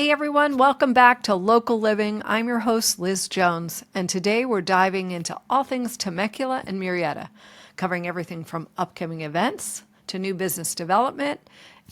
Hey everyone, welcome back to Local Living. I'm your host, Liz Jones, and today we're diving into all things Temecula and Murrieta, covering everything from upcoming events to new business development,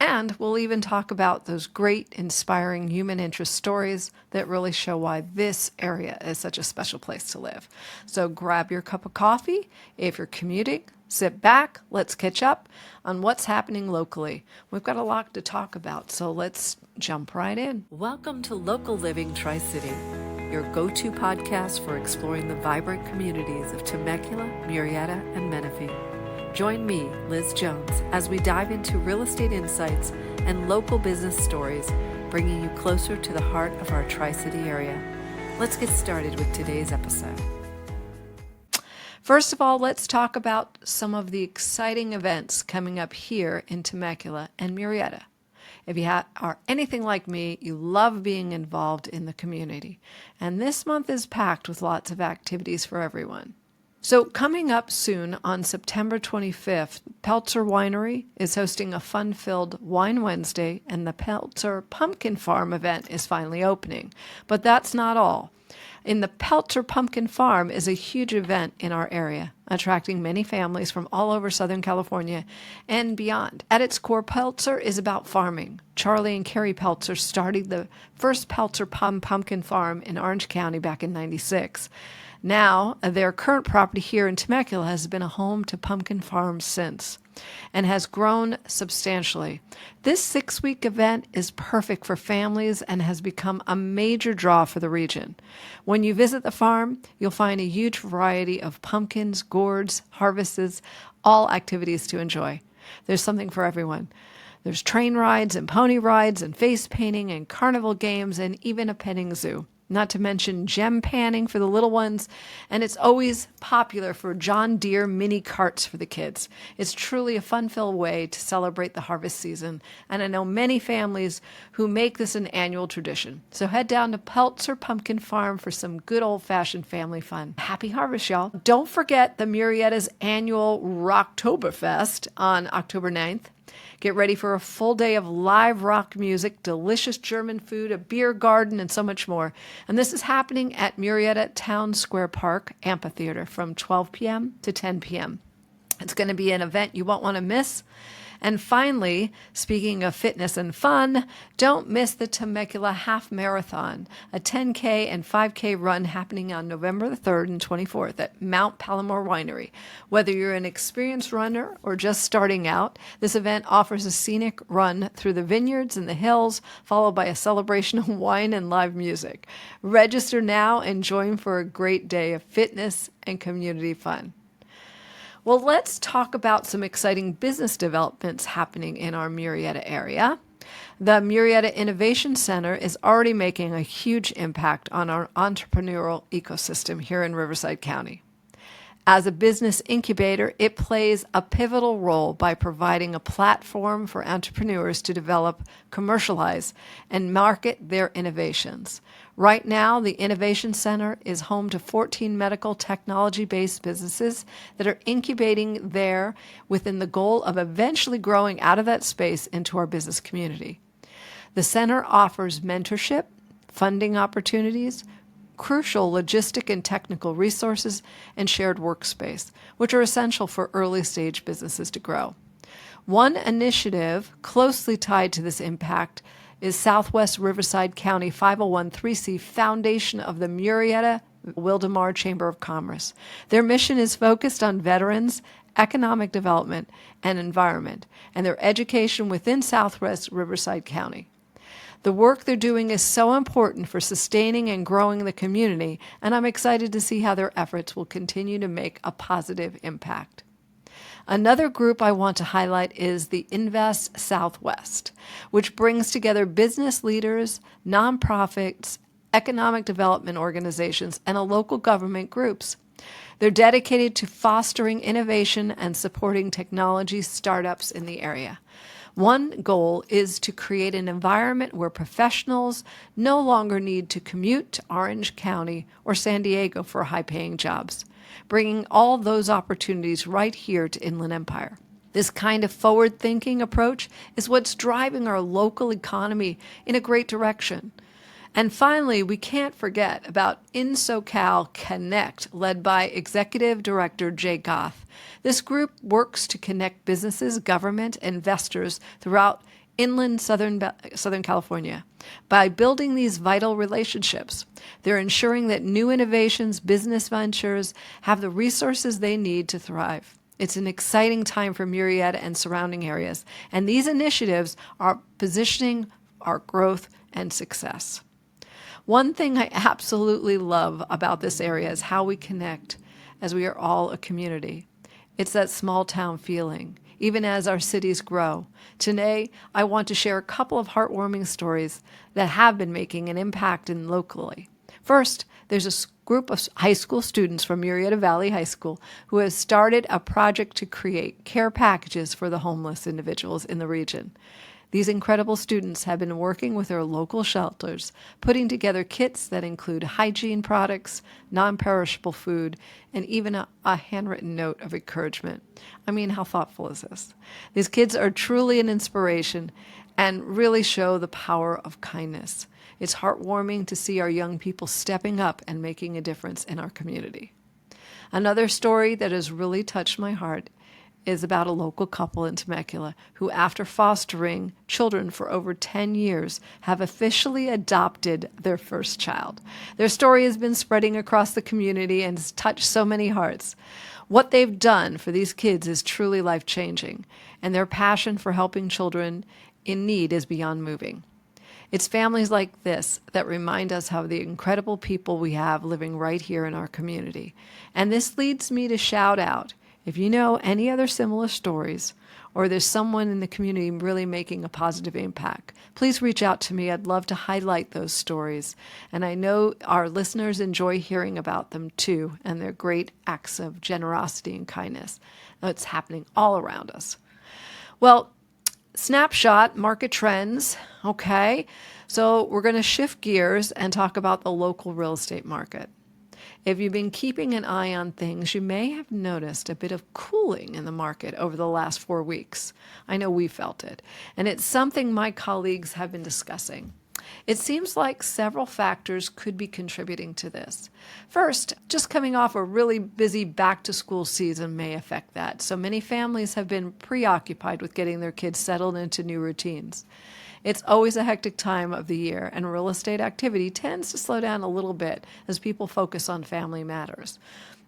and we'll even talk about those great, inspiring human interest stories that really show why this area is such a special place to live. So grab your cup of coffee if you're commuting. Sit back, let's catch up on what's happening locally. We've got a lot to talk about, so let's jump right in. Welcome to Local Living Tri-City, your go-to podcast for exploring the vibrant communities of Temecula, Murrieta, and Menifee. Join me, Liz Jones, as we dive into real estate insights and local business stories, bringing you closer to the heart of our Tri-City area. Let's get started with today's episode. First of all, let's talk about some of the exciting events coming up here in Temecula and Murrieta. If you are anything like me, you love being involved in the community. And this month is packed with lots of activities for everyone. So coming up soon on September 25th, Peltzer Winery is hosting a fun-filled Wine Wednesday, and the Peltzer Pumpkin Farm event is finally opening. But that's not all. In the Peltzer Pumpkin Farm is a huge event in our area, attracting many families from all over Southern California and beyond. At its core, Peltzer is about farming. Charlie and Carrie Peltzer started the first Peltzer Pumpkin Farm in Orange County back in '96. Now, their current property here in Temecula has been a home to pumpkin farms since and has grown substantially. This 6-week event is perfect for families and has become a major draw for the region. When you visit the farm, you'll find a huge variety of pumpkins, gourds, harvests, all activities to enjoy. There's something for everyone. There's train rides and pony rides and face painting and carnival games and even a petting zoo. Not to mention gem panning for the little ones, and it's always popular for John Deere mini carts for the kids. It's truly a fun-filled way to celebrate the harvest season, and I know many families who make this an annual tradition. So head down to Peltzer Pumpkin Farm for some good old-fashioned family fun. Happy harvest, y'all. Don't forget the Murrieta's annual Rocktoberfest on October 9th. Get ready for a full day of live rock music, delicious German food, a beer garden, and so much more. And this is happening at Murrieta Town Square Park Amphitheater from 12 p.m. to 10 p.m. It's going to be an event you won't want to miss. And finally, speaking of fitness and fun, don't miss the Temecula Half Marathon, a 10K and 5K run happening on November the 3rd and 24th at Mount Palomar Winery. Whether you're an experienced runner or just starting out, this event offers a scenic run through the vineyards and the hills, followed by a celebration of wine and live music. Register now and join for a great day of fitness and community fun. Well, let's talk about some exciting business developments happening in our Murrieta area. The Murrieta Innovation Center is already making a huge impact on our entrepreneurial ecosystem here in Riverside County. As a business incubator, it plays a pivotal role by providing a platform for entrepreneurs to develop, commercialize, and market their innovations. Right now, the Innovation Center is home to 14 medical technology-based businesses that are incubating there within the goal of eventually growing out of that space into our business community. The center offers mentorship, funding opportunities, crucial logistic and technical resources, and shared workspace, which are essential for early-stage businesses to grow. One initiative closely tied to this impact is Southwest Riverside County 501(c) Foundation of the Murrieta Wildomar Chamber of Commerce. Their mission is focused on veterans, economic development, and environment, and their education within Southwest Riverside County. The work they're doing is so important for sustaining and growing the community, and I'm excited to see how their efforts will continue to make a positive impact. Another group I want to highlight is the Invest Southwest, which brings together business leaders, nonprofits, economic development organizations, and local government groups. They're dedicated to fostering innovation and supporting technology startups in the area. One goal is to create an environment where professionals no longer need to commute to Orange County or San Diego for high-paying jobs, bringing all those opportunities right here to Inland Empire. This kind of forward-thinking approach is what's driving our local economy in a great direction. And finally, we can't forget about InSoCal Connect, led by Executive Director Jay Goff. This group works to connect businesses, government, and investors throughout inland Southern California. By building these vital relationships, they're ensuring that new innovations, business ventures have the resources they need to thrive. It's an exciting time for Murrieta and surrounding areas, and these initiatives are positioning our growth and success. One thing I absolutely love about this area is how we connect as we are all a community. It's that small town feeling, even as our cities grow. Today, I want to share a couple of heartwarming stories that have been making an impact locally. First, there's a group of high school students from Murrieta Valley High School who have started a project to create care packages for the homeless individuals in the region. These incredible students have been working with their local shelters, putting together kits that include hygiene products, non-perishable food, and even a handwritten note of encouragement. I mean, how thoughtful is this? These kids are truly an inspiration and really show the power of kindness. It's heartwarming to see our young people stepping up and making a difference in our community. Another story that has really touched my heart is about a local couple in Temecula who, after fostering children for over 10 years, have officially adopted their first child. Their story has been spreading across the community and has touched so many hearts. What they've done for these kids is truly life-changing, and their passion for helping children in need is beyond moving. It's families like this that remind us of the incredible people we have living right here in our community. And this leads me to shout out, if you know any other similar stories, or there's someone in the community really making a positive impact, please reach out to me. I'd love to highlight those stories. And I know our listeners enjoy hearing about them too, and their great acts of generosity and kindness. It's happening all around us. Well, snapshot, market trends. Okay, so we're going to shift gears and talk about the local real estate market. If you've been keeping an eye on things, you may have noticed a bit of cooling in the market over the last 4 weeks. I know we felt it, and it's something my colleagues have been discussing. It seems like several factors could be contributing to this. First, just coming off a really busy back-to-school season may affect that, so many families have been preoccupied with getting their kids settled into new routines. It's always a hectic time of the year, and real estate activity tends to slow down a little bit as people focus on family matters.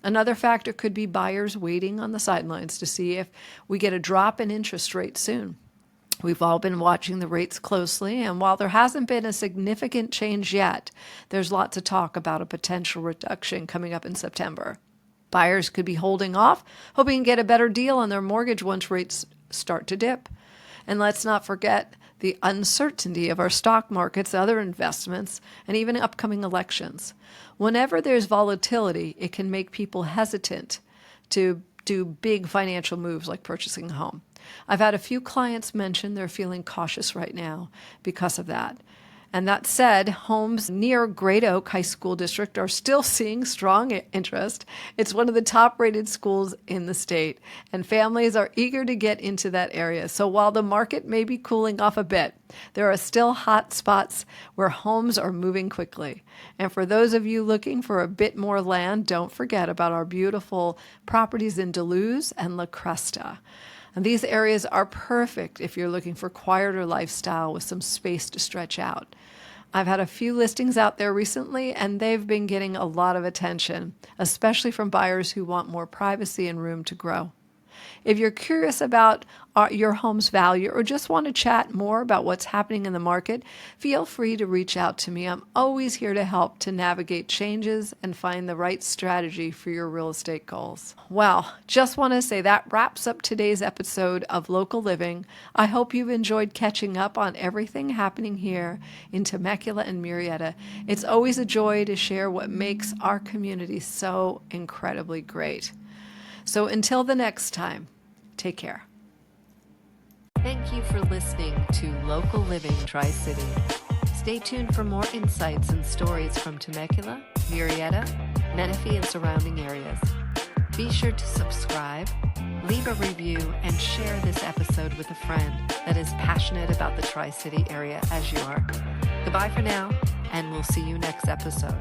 Another factor could be buyers waiting on the sidelines to see if we get a drop in interest rates soon. We've all been watching the rates closely, and while there hasn't been a significant change yet, there's lots of talk about a potential reduction coming up in September. Buyers could be holding off, hoping to get a better deal on their mortgage once rates start to dip. And let's not forget the uncertainty of our stock markets, other investments, and even upcoming elections. Whenever there's volatility, it can make people hesitant to do big financial moves like purchasing a home. I've had a few clients mention they're feeling cautious right now because of that. And that said, homes near Great Oak High School District are still seeing strong interest. It's one of the top-rated schools in the state, and families are eager to get into that area. So while the market may be cooling off a bit, there are still hot spots where homes are moving quickly. And for those of you looking for a bit more land, don't forget about our beautiful properties in Duluth and La Cresta. And these areas are perfect if you're looking for quieter lifestyle with some space to stretch out. I've had a few listings out there recently, and they've been getting a lot of attention, especially from buyers who want more privacy and room to grow. If you're curious about your home's value or just want to chat more about what's happening in the market, feel free to reach out to me. I'm always here to help to navigate changes and find the right strategy for your real estate goals. Well, just want to say that wraps up today's episode of Local Living. I hope you've enjoyed catching up on everything happening here in Temecula and Murrieta. It's always a joy to share what makes our community so incredibly great. So until the next time, take care. Thank you for listening to Local Living Tri-City. Stay tuned for more insights and stories from Temecula, Murrieta, Menifee, and surrounding areas. Be sure to subscribe, leave a review, and share this episode with a friend that is passionate about the Tri-City area as you are. Goodbye for now, and we'll see you next episode.